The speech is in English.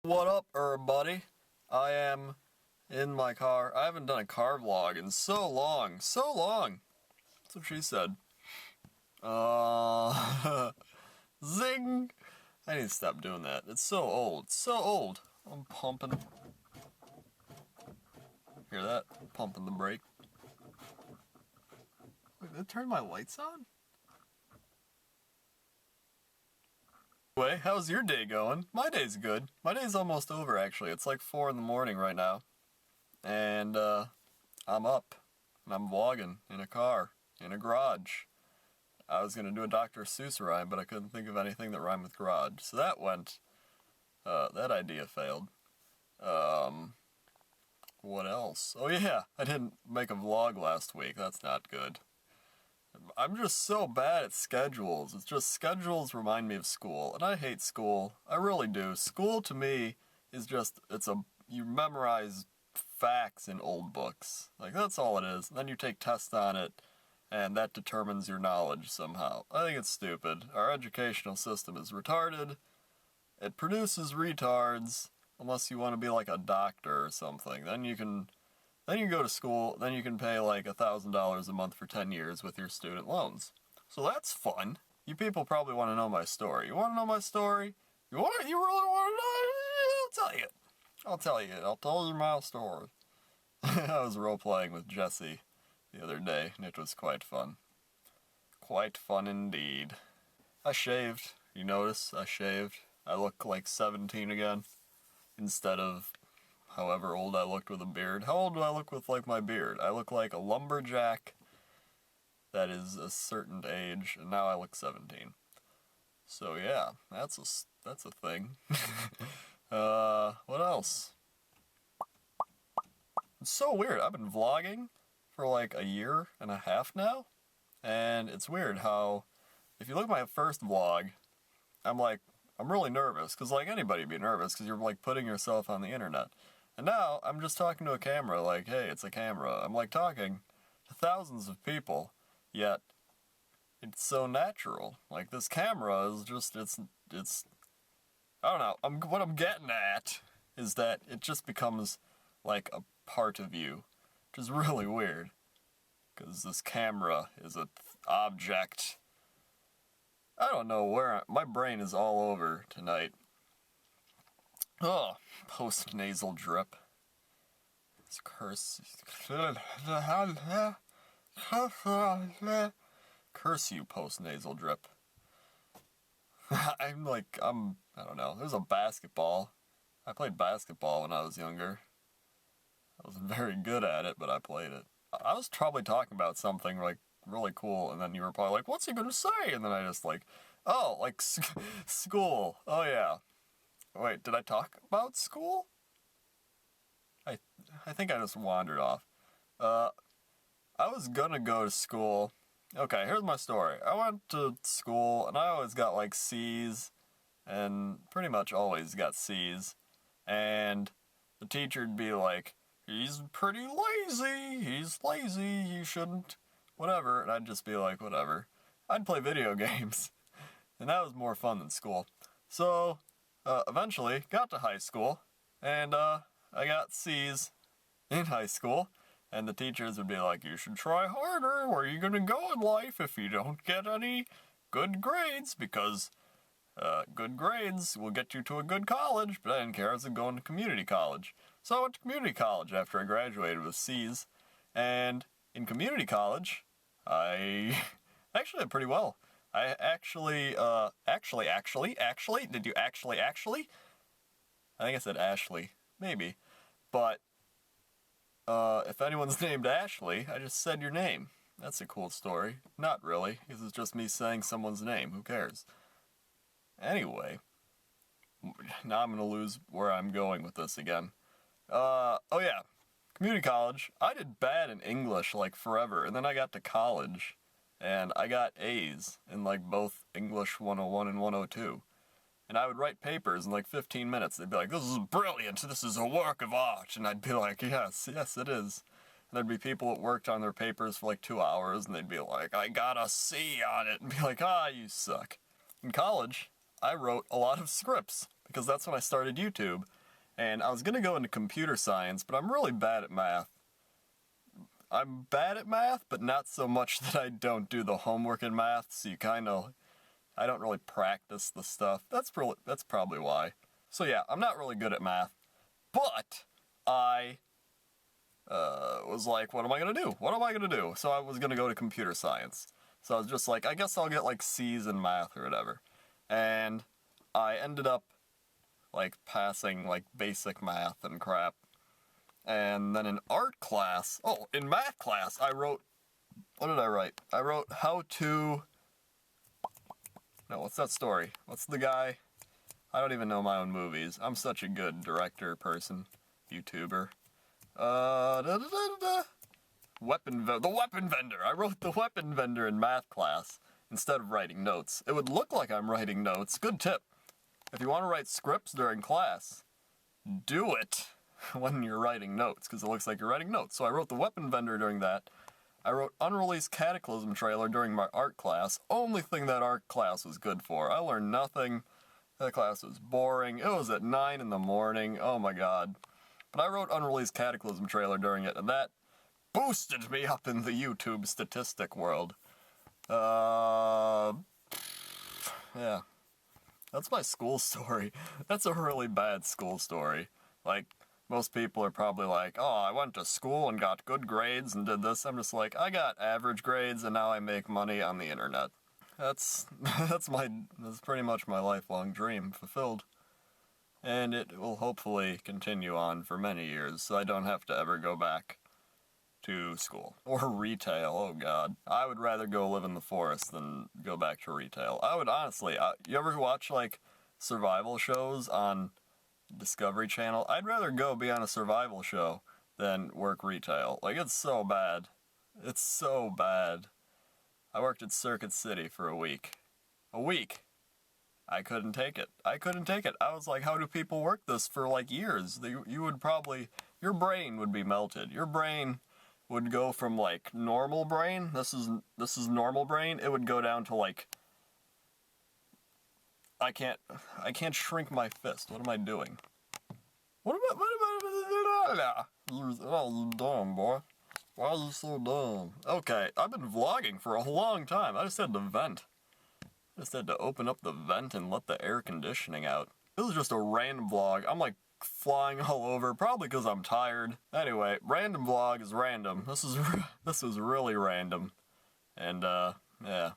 What up, everybody? I am in my car. I haven't done a car vlog in so long. So long! That's what she said. Zing! I need to stop doing that. It's so old. It's so old. I'm pumping. Hear that? Pumping the brake. Wait, did it turn my lights on? Anyway, how's your day going? My day's good. My day's almost over, actually. It's like 4 in the morning right now. And, I'm up. And I'm vlogging in a car. In a garage. I was gonna do a Dr. Seuss rhyme, but I couldn't think of anything that rhymed with garage. So that went, that idea failed. What else? Oh yeah, I didn't make a vlog last week. That's not good. I'm just so bad at schedules. It's just schedules remind me of school, and I hate school. I really do. School to me is just, you memorize facts in old books. Like, that's all it is. And then you take tests on it, and that determines your knowledge somehow. I think it's stupid. Our educational system is retarded. It produces retards, unless you want to be like a doctor or something. Then you go to school, then you can pay like $1,000 a month for 10 years with your student loans. So that's fun. You people probably want to know my story. You want to know my story? You really want to know? I'll tell you. I'll tell you my story. I was role-playing with Jesse the other day, and it was quite fun. Quite fun indeed. I shaved. You notice? I shaved. I look like 17 again, instead of however old I looked with a beard. How old do I look with, like, my beard? I look like a lumberjack that is a certain age, and now I look 17. So yeah, that's a thing. What else? It's so weird. I've been vlogging for like a year and a half now, and it's weird how, if you look at my first vlog, I'm really nervous, because like anybody would be nervous, because you're like putting yourself on the internet. And now, I'm just talking to a camera, like, hey, it's a camera. I'm like talking to thousands of people, yet it's so natural. Like, this camera is just, it's I don't know, what I'm getting at is that it just becomes like a part of you, which is really weird. Because this camera is an object. I don't know where, my brain is all over tonight. Oh, post-nasal drip. It's Curse you, post-nasal drip. I don't know, there's a basketball. I played basketball when I was younger. I wasn't very good at it, but I played it. I was probably talking about something, like, really cool, and then you were probably like, what's he gonna say? And then I just like, oh, like, school. Oh yeah. Wait, did I talk about school? I think I just wandered off. I was gonna go to school. Okay, here's my story. I went to school, and I always got, like, C's, and pretty much always got C's. And the teacher'd be like, he's pretty lazy, he shouldn't, whatever. And I'd just be like, whatever. I'd play video games. And that was more fun than school. So, eventually got to high school, and I got C's in high school, and the teachers would be like, you should try harder, where are you gonna go in life if you don't get any good grades, because good grades will get you to a good college. But I didn't care, I was going to community college. So I went to community college after I graduated with C's, and in community college, I actually did pretty well. I actually, did you actually? I think I said Ashley, maybe. But, if anyone's named Ashley, I just said your name. That's a cool story. Not really, because it's just me saying someone's name, who cares? Anyway, now I'm gonna lose where I'm going with this again. Oh yeah, community college. I did bad in English, like, forever, and then I got to college, and I got A's in, like, both English 101 and 102. And I would write papers in, like, 15 minutes. They'd be like, this is brilliant, this is a work of art. And I'd be like, yes, it is. And there'd be people that worked on their papers for, like, 2 hours, and they'd be like, I got a C on it. And be like, you suck. In college, I wrote a lot of scripts, because that's when I started YouTube. And I was gonna go into computer science, but I'm really bad at math. I'm bad at math, but not so much that I don't do the homework in math, so I don't really practice the stuff. That's probably why. So yeah, I'm not really good at math, but I was like, what am I gonna do? What am I gonna do? So I was gonna go to computer science. So I was just like, I guess I'll get like C's in math or whatever. And I ended up like passing like basic math and crap. And then in art class, in math class, I wrote, what did I write? I wrote what's that story? What's the guy? I don't even know my own movies. I'm such a good director person, YouTuber. The weapon vendor. I wrote the weapon vendor in math class instead of writing notes. It would look like I'm writing notes. Good tip. If you want to write scripts during class, do it when you're writing notes, because it looks like you're writing notes. So I wrote the weapon vendor during that. I wrote unreleased Cataclysm trailer during my art class. Only thing that art class was good for. I learned nothing. That class was boring. It was at 9 in the morning. Oh my god. But I wrote unreleased Cataclysm trailer during it, and that boosted me up in the YouTube statistic world. Yeah. That's my school story. That's a really bad school story. Like, most people are probably like, oh, I went to school and got good grades and did this. I'm just like, I got average grades and now I make money on the internet. That's pretty much my lifelong dream fulfilled. And it will hopefully continue on for many years, so I don't have to ever go back to school. Or retail, oh god. I would rather go live in the forest than go back to retail. I would honestly, you ever watch like survival shows on Discovery Channel? I'd rather go be on a survival show than work retail. Like, it's so bad. It's so bad. I worked at Circuit City for a week. A week! I couldn't take it. I was like, how do people work this for like years? You would probably, your brain would be melted. Your brain would go from like normal brain, this is normal brain, it would go down to like, I can't shrink my fist. What am I doing? Oh, dumb, boy. Why are you so dumb? Okay, I've been vlogging for a long time. I just had to vent. I just had to open up the vent and let the air conditioning out. This is just a random vlog. I'm like flying all over, probably because I'm tired. Anyway, random vlog is random. This is really random. And, yeah.